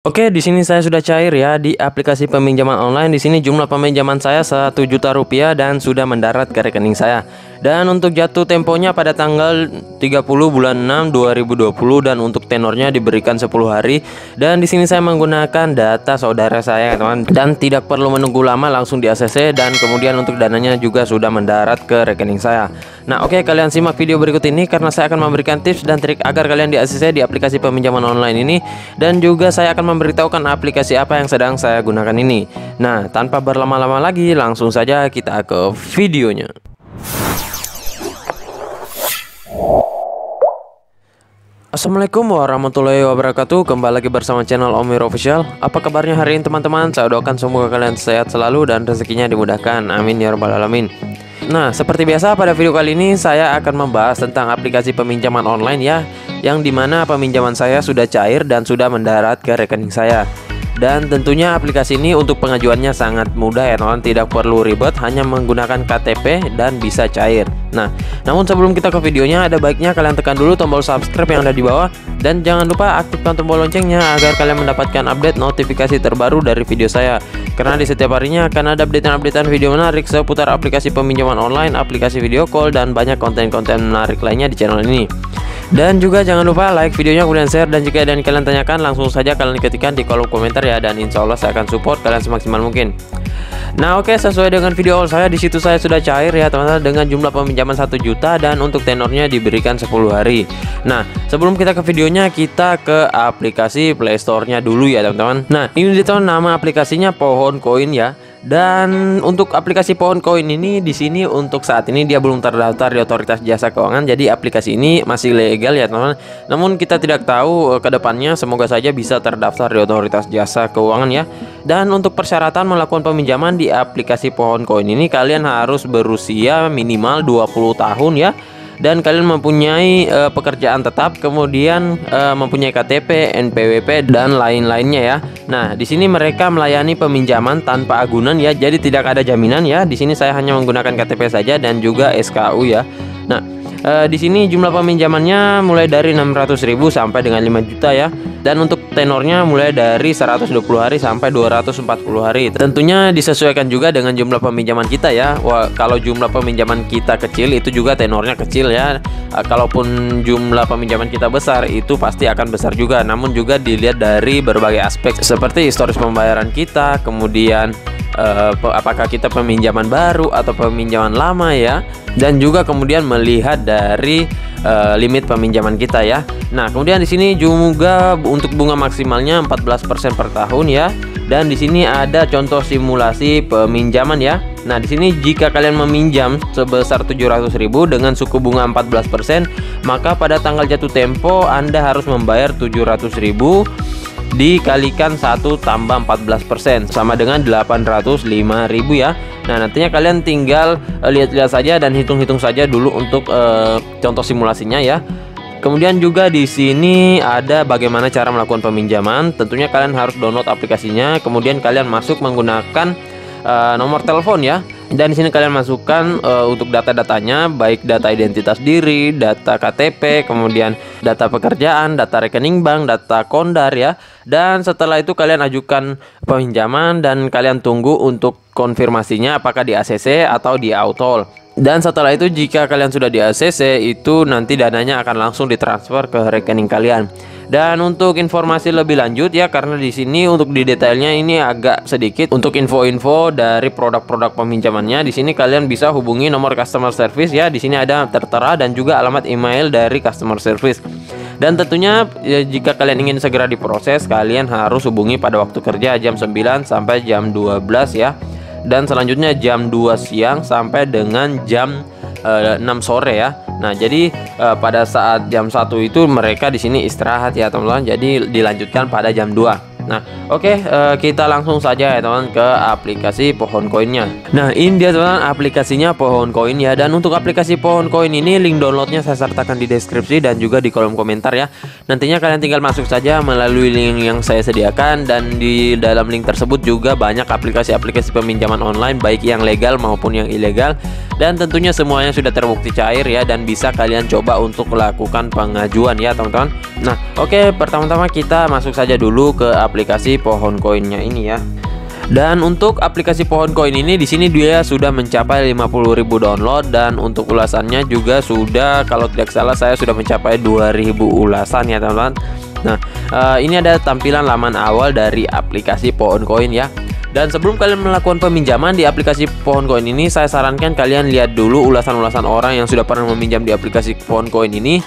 Oke, di sini saya sudah cair ya di aplikasi peminjaman online. Di sini jumlah peminjaman saya 1 juta rupiah dan sudah mendarat ke rekening saya. Dan untuk jatuh temponya pada tanggal 30 bulan 6 2020 dan untuk tenornya diberikan 10 hari. Dan di sini saya menggunakan data saudara saya, teman, dan tidak perlu menunggu lama, langsung di ACC dan kemudian untuk dananya juga sudah mendarat ke rekening saya. Nah, oke, kalian simak video berikut ini karena saya akan memberikan tips dan trik agar kalian di ACC di aplikasi peminjaman online ini, dan juga saya akan memberitahukan aplikasi apa yang sedang saya gunakan ini. Nah, tanpa berlama-lama lagi, langsung saja kita ke videonya. Assalamualaikum warahmatullahi wabarakatuh. Kembali lagi bersama channel Omir Official. Apa kabarnya hari ini teman-teman? Saya doakan semoga kalian sehat selalu dan rezekinya dimudahkan, amin ya rabbal alamin. Nah, seperti biasa pada video kali ini saya akan membahas tentang aplikasi peminjaman online ya, yang dimana peminjaman saya sudah cair dan sudah mendarat ke rekening saya. Dan tentunya aplikasi ini untuk pengajuannya sangat mudah ya teman, tidak perlu ribet, hanya menggunakan KTP dan bisa cair. Nah, namun sebelum kita ke videonya, ada baiknya kalian tekan dulu tombol subscribe yang ada di bawah, dan jangan lupa aktifkan tombol loncengnya agar kalian mendapatkan update notifikasi terbaru dari video saya. Karena di setiap harinya akan ada updatean video menarik seputar aplikasi peminjaman online, aplikasi video call, dan banyak konten-konten menarik lainnya di channel ini. Dan juga jangan lupa like videonya, kemudian share, dan jika ada yang kalian tanyakan langsung saja kalian ketikkan di kolom komentar ya, dan insya Allah saya akan support kalian semaksimal mungkin. Nah, oke, sesuai dengan video awal saya, di situ saya sudah cair ya teman-teman dengan jumlah peminjaman 1 juta dan untuk tenornya diberikan 10 hari. Nah, sebelum kita ke videonya, kita ke aplikasi Play Store-nya dulu ya teman-teman. Nah, ini teman, nama aplikasinya Pohon Koin ya. Dan untuk aplikasi Pohon Koin ini di sini untuk saat ini dia belum terdaftar di Otoritas Jasa Keuangan. Jadi aplikasi ini masih legal ya teman-teman. Namun kita tidak tahu ke depannya, semoga saja bisa terdaftar di Otoritas Jasa Keuangan ya. Dan untuk persyaratan melakukan peminjaman di aplikasi Pohon Koin ini, kalian harus berusia minimal 20 tahun ya. Dan kalian mempunyai pekerjaan tetap, kemudian mempunyai KTP, NPWP, dan lain-lainnya ya. Nah, di sini mereka melayani peminjaman tanpa agunan ya, jadi tidak ada jaminan ya. Di sini saya hanya menggunakan KTP saja dan juga SKU ya. Nah, di sini jumlah peminjamannya mulai dari 600.000 sampai dengan 5 juta ya. Dan untuk tenornya mulai dari 120 hari sampai 240 hari. Tentunya disesuaikan juga dengan jumlah peminjaman kita ya. Wah, kalau jumlah peminjaman kita kecil itu juga tenornya kecil ya. Kalaupun jumlah peminjaman kita besar itu pasti akan besar juga. Namun juga dilihat dari berbagai aspek seperti historis pembayaran kita, kemudian apakah kita peminjaman baru atau peminjaman lama ya, dan juga kemudian melihat dari limit peminjaman kita ya. Nah, kemudian di sini juga untuk bunga maksimalnya 14% per tahun ya. Dan di sini ada contoh simulasi peminjaman ya. Nah, di sini jika kalian meminjam sebesar 700.000 dengan suku bunga 14%, maka pada tanggal jatuh tempo Anda harus membayar 700.000 dikalikan 1 tambah 14% sama dengan 805.000 ya. Nah, nantinya kalian tinggal lihat-lihat saja dan hitung-hitung saja dulu untuk contoh simulasinya ya. Kemudian juga di sini ada bagaimana cara melakukan peminjaman. Tentunya kalian harus download aplikasinya, kemudian kalian masuk menggunakan nomor telepon ya. Dan di sini kalian masukkan untuk data-datanya, baik data identitas diri, data KTP, kemudian data pekerjaan, data rekening bank, data kondar ya. Dan setelah itu kalian ajukan peminjaman dan kalian tunggu untuk konfirmasinya apakah di ACC atau di Autol. Dan setelah itu jika kalian sudah di ACC, itu nanti dananya akan langsung ditransfer ke rekening kalian. Dan untuk informasi lebih lanjut ya, karena di sini untuk di detailnya ini agak sedikit untuk info-info dari produk-produk peminjamannya. Di sini kalian bisa hubungi nomor customer service ya. Di sini ada tertera dan juga alamat email dari customer service. Dan tentunya ya, jika kalian ingin segera diproses, kalian harus hubungi pada waktu kerja jam 9 sampai jam 12 ya. Dan selanjutnya jam 2 siang sampai dengan jam 6 sore ya. Nah, jadi pada saat jam 1 itu mereka di sini istirahat ya teman-teman. Jadi dilanjutkan pada jam 2. Nah, oke, kita langsung saja ya teman ke aplikasi Pohon Koinnya. Nah, ini dia teman aplikasinya Pohon Koin ya. Dan untuk aplikasi Pohon Koin ini link downloadnya saya sertakan di deskripsi dan juga di kolom komentar ya. Nantinya kalian tinggal masuk saja melalui link yang saya sediakan, dan di dalam link tersebut juga banyak aplikasi-aplikasi peminjaman online baik yang legal maupun yang ilegal. Dan tentunya semuanya sudah terbukti cair ya, dan bisa kalian coba untuk melakukan pengajuan ya teman-teman. Nah, oke, pertama-tama kita masuk saja dulu ke aplikasi Pohon Koinnya ini ya. Dan untuk aplikasi Pohon Koin ini di sini dia sudah mencapai 50.000 download, dan untuk ulasannya juga sudah, kalau tidak salah saya sudah mencapai 2.000 ulasan ya teman-teman. Nah, ini ada tampilan laman awal dari aplikasi Pohon Koin ya. Dan sebelum kalian melakukan peminjaman di aplikasi Pohon Koin ini, saya sarankan kalian lihat dulu ulasan-ulasan orang yang sudah pernah meminjam di aplikasi Pohon Koin ini.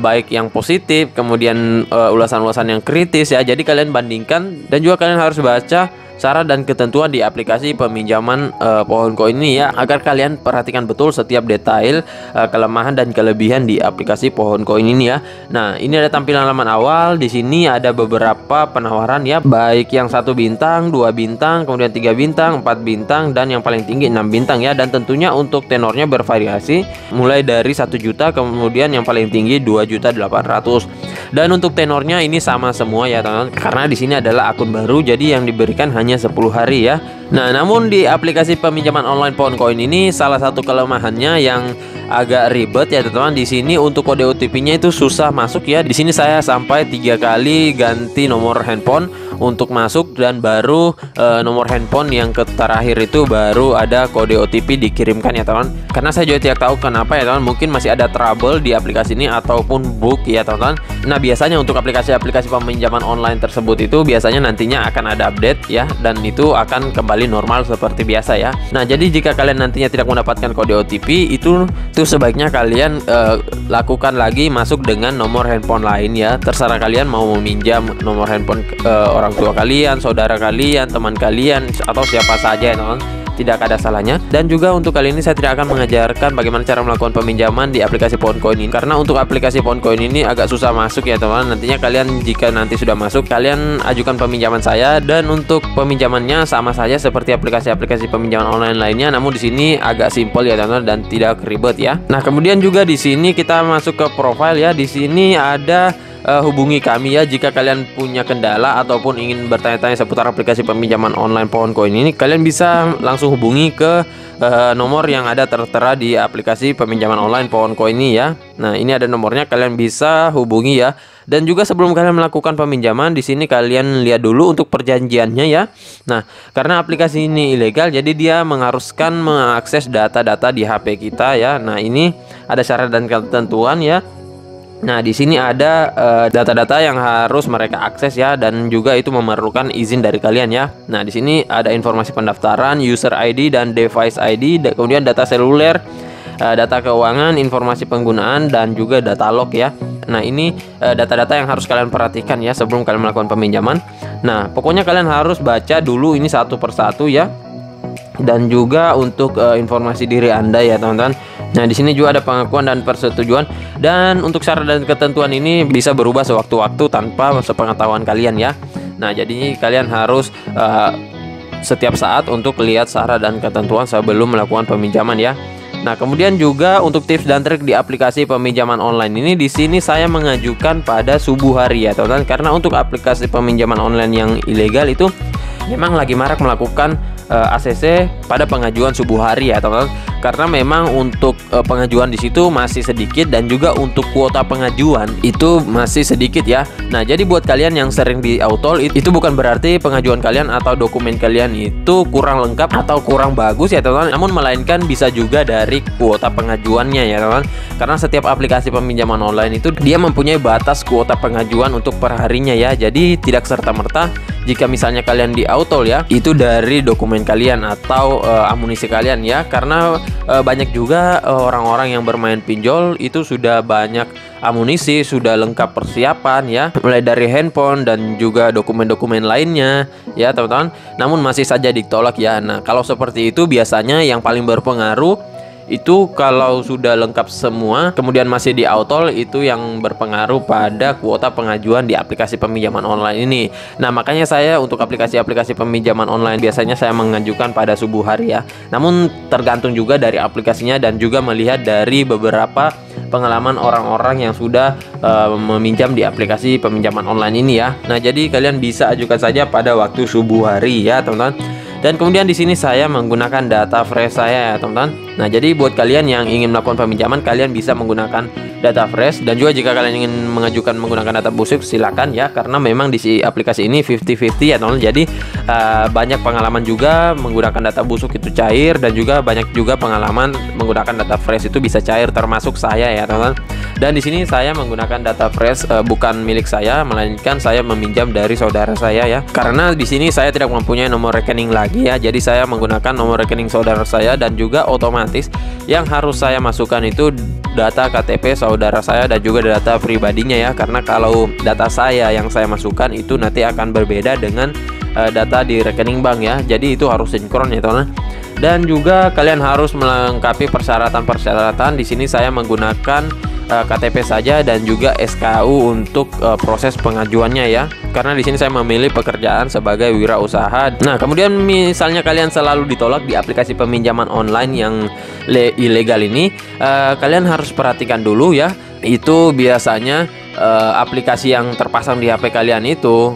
Baik yang positif, kemudian ulasan-ulasan yang kritis ya. Jadi kalian bandingkan, dan juga kalian harus baca syarat dan ketentuan di aplikasi peminjaman Pohon Koin ini ya, agar kalian perhatikan betul setiap detail kelemahan dan kelebihan di aplikasi Pohon Koin ini ya. Nah, ini ada tampilan laman awal. Di sini ada beberapa penawaran ya, baik yang 1 bintang, 2 bintang, kemudian 3 bintang, 4 bintang, dan yang paling tinggi 6 bintang ya. Dan tentunya untuk tenornya bervariasi, mulai dari 1 juta, kemudian yang paling tinggi 2.800.000. Dan untuk tenornya ini sama semua ya teman-teman, karena di sini adalah akun baru, jadi yang diberikan hanya 10 hari ya. Nah, namun di aplikasi peminjaman online Pohon Koin ini salah satu kelemahannya yang agak ribet ya teman-teman. Di sini untuk kode OTP-nya itu susah masuk ya. Di sini saya sampai 3 kali ganti nomor handphone untuk masuk, dan baru nomor handphone yang terakhir itu baru ada kode OTP dikirimkan ya teman. Karena saya juga tidak tahu kenapa ya teman, mungkin masih ada trouble di aplikasi ini ataupun bug ya teman. Nah, biasanya untuk aplikasi-aplikasi peminjaman online tersebut itu biasanya nantinya akan ada update ya, dan itu akan kembali normal seperti biasa ya. Nah, jadi jika kalian nantinya tidak mendapatkan kode OTP itu sebaiknya kalian lakukan lagi masuk dengan nomor handphone lain ya. Terserah kalian mau meminjam nomor handphone orang tua kalian, saudara kalian, teman kalian, atau siapa saja ya teman. Tidak ada salahnya. Dan juga untuk kali ini saya tidak akan mengajarkan bagaimana cara melakukan peminjaman di aplikasi Pohon Koin ini, karena untuk aplikasi Pohon Koin ini agak susah masuk ya teman. Nantinya kalian jika nanti sudah masuk, kalian ajukan peminjaman saya, dan untuk peminjamannya sama saja seperti aplikasi-aplikasi peminjaman online lainnya, namun di sini agak simpel ya teman dan tidak ribet ya. Nah, kemudian juga di sini kita masuk ke profile ya. Di sini ada hubungi kami ya. Jika kalian punya kendala ataupun ingin bertanya-tanya seputar aplikasi peminjaman online Pohon Koin ini, kalian bisa langsung hubungi ke nomor yang ada tertera di aplikasi peminjaman online Pohon Koin ini ya. Nah, ini ada nomornya, kalian bisa hubungi ya. Dan juga sebelum kalian melakukan peminjaman, di sini kalian lihat dulu untuk perjanjiannya ya. Nah, karena aplikasi ini ilegal, jadi dia mengharuskan mengakses data-data di HP kita ya. Nah, ini ada syarat dan ketentuan ya. Nah, di sini ada data-data yang harus mereka akses ya, dan juga itu memerlukan izin dari kalian ya. Nah, di sini ada informasi pendaftaran, user ID dan device ID, kemudian data seluler, data keuangan, informasi penggunaan, dan juga data log ya. Nah, ini data-data yang harus kalian perhatikan ya sebelum kalian melakukan peminjaman. Nah, pokoknya kalian harus baca dulu ini satu persatu ya. Dan juga untuk informasi diri Anda ya teman-teman. Nah, di sini juga ada pengakuan dan persetujuan, dan untuk syarat dan ketentuan ini bisa berubah sewaktu-waktu tanpa sepengetahuan kalian ya. Nah, jadi kalian harus setiap saat untuk lihat syarat dan ketentuan sebelum melakukan peminjaman ya. Nah, kemudian juga untuk tips dan trik di aplikasi peminjaman online ini, di sini saya mengajukan pada subuh hari ya teman-teman, karena untuk aplikasi peminjaman online yang ilegal itu memang lagi marak melakukan ACC pada pengajuan subuh hari ya teman-teman, karena memang untuk pengajuan di situ masih sedikit, dan juga untuk kuota pengajuan itu masih sedikit ya. Nah, jadi buat kalian yang sering di autol, itu bukan berarti pengajuan kalian atau dokumen kalian itu kurang lengkap atau kurang bagus ya teman-teman, namun melainkan bisa juga dari kuota pengajuannya ya teman-teman, karena setiap aplikasi peminjaman online itu dia mempunyai batas kuota pengajuan untuk perharinya ya. Jadi tidak serta-merta jika misalnya kalian di autol ya, itu dari dokumen kalian atau amunisi kalian ya, karena banyak juga orang-orang yang bermain pinjol itu sudah banyak amunisi, sudah lengkap persiapan ya, mulai dari handphone dan juga dokumen-dokumen lainnya ya teman-teman, namun masih saja ditolak ya. Nah, kalau seperti itu biasanya yang paling berpengaruh itu kalau sudah lengkap semua kemudian masih di autol, itu yang berpengaruh pada kuota pengajuan di aplikasi peminjaman online ini. Nah, makanya saya untuk aplikasi-aplikasi peminjaman online biasanya saya mengajukan pada subuh hari ya. Namun tergantung juga dari aplikasinya, dan juga melihat dari beberapa pengalaman orang-orang yang sudah meminjam di aplikasi peminjaman online ini ya. Nah, jadi kalian bisa ajukan saja pada waktu subuh hari ya teman-teman. Dan kemudian di sini saya menggunakan data fresh saya ya teman-teman. Nah, jadi buat kalian yang ingin melakukan peminjaman, kalian bisa menggunakan data fresh. Dan juga jika kalian ingin mengajukan menggunakan data busuk, silakan ya, karena memang di si aplikasi ini 50-50 ya teman-teman. Jadi banyak pengalaman juga menggunakan data busuk itu cair, dan juga banyak juga pengalaman menggunakan data fresh itu bisa cair, termasuk saya ya teman-teman. Dan di sini saya menggunakan data fresh bukan milik saya, melainkan saya meminjam dari saudara saya ya. Karena di sini saya tidak mempunyai nomor rekening lagi ya. Jadi saya menggunakan nomor rekening saudara saya, dan juga otomatis yang harus saya masukkan itu data KTP saudara saya dan juga data pribadinya ya. Karena kalau data saya yang saya masukkan itu nanti akan berbeda dengan data di rekening bank ya. Jadi itu harus sinkron ya teman-teman. Dan juga kalian harus melengkapi persyaratan-persyaratan. Di sini saya menggunakan KTP saja dan juga SKU untuk proses pengajuannya ya. Karena di sini saya memilih pekerjaan sebagai wirausaha. Nah, kemudian misalnya kalian selalu ditolak di aplikasi peminjaman online yang ilegal ini, kalian harus perhatikan dulu ya. Itu biasanya aplikasi yang terpasang di HP kalian itu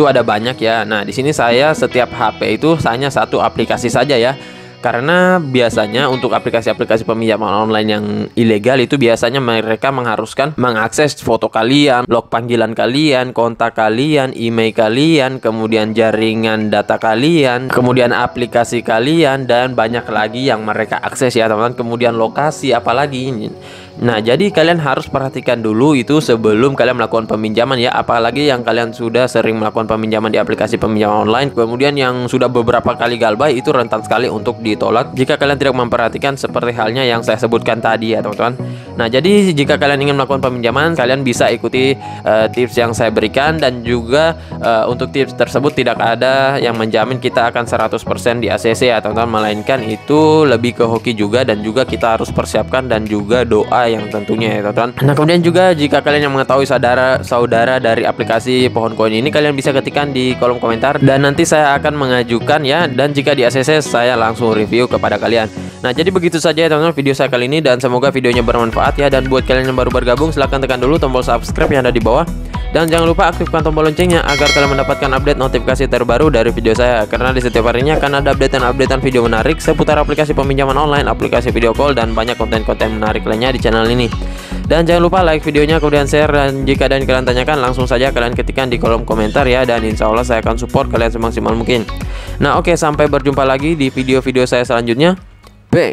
ada banyak ya. Nah, di sini saya setiap HP itu hanya satu aplikasi saja ya. Karena biasanya untuk aplikasi-aplikasi peminjaman online yang ilegal itu biasanya mereka mengharuskan mengakses foto kalian, log panggilan kalian, kontak kalian, email kalian, kemudian jaringan data kalian, kemudian aplikasi kalian, dan banyak lagi yang mereka akses ya teman-teman. Kemudian lokasi apalagi. Nah, jadi kalian harus perhatikan dulu itu sebelum kalian melakukan peminjaman ya. Apalagi yang kalian sudah sering melakukan peminjaman di aplikasi peminjaman online, kemudian yang sudah beberapa kali galbay, itu rentan sekali untuk ditolak jika kalian tidak memperhatikan seperti halnya yang saya sebutkan tadi ya teman-teman. Nah, jadi jika kalian ingin melakukan peminjaman, kalian bisa ikuti tips yang saya berikan. Dan juga untuk tips tersebut tidak ada yang menjamin kita akan 100% di ACC ya teman-teman, melainkan itu lebih ke hoki juga, dan juga kita harus persiapkan dan juga doa yang tentunya ya teman-teman. Nah, kemudian juga jika kalian yang mengetahui saudara dari aplikasi pohon koin ini, kalian bisa ketikkan di kolom komentar, dan nanti saya akan mengajukan ya. Dan jika di ACC, saya langsung review kepada kalian. Nah, jadi begitu saja ya teman-teman video saya kali ini, dan semoga videonya bermanfaat ya. Dan buat kalian yang baru bergabung, silahkan tekan dulu tombol subscribe yang ada di bawah, dan jangan lupa aktifkan tombol loncengnya agar kalian mendapatkan update notifikasi terbaru dari video saya. Karena di setiap harinya akan ada updatean video menarik seputar aplikasi peminjaman online, aplikasi video call, dan banyak konten-konten menarik lainnya di channel ini. Dan jangan lupa like videonya, kemudian share, dan jika ada yang kalian tanyakan, langsung saja kalian ketikkan di kolom komentar ya. Dan insya Allah saya akan support kalian semaksimal mungkin. Nah, oke, sampai berjumpa lagi di video-video saya selanjutnya. Bye.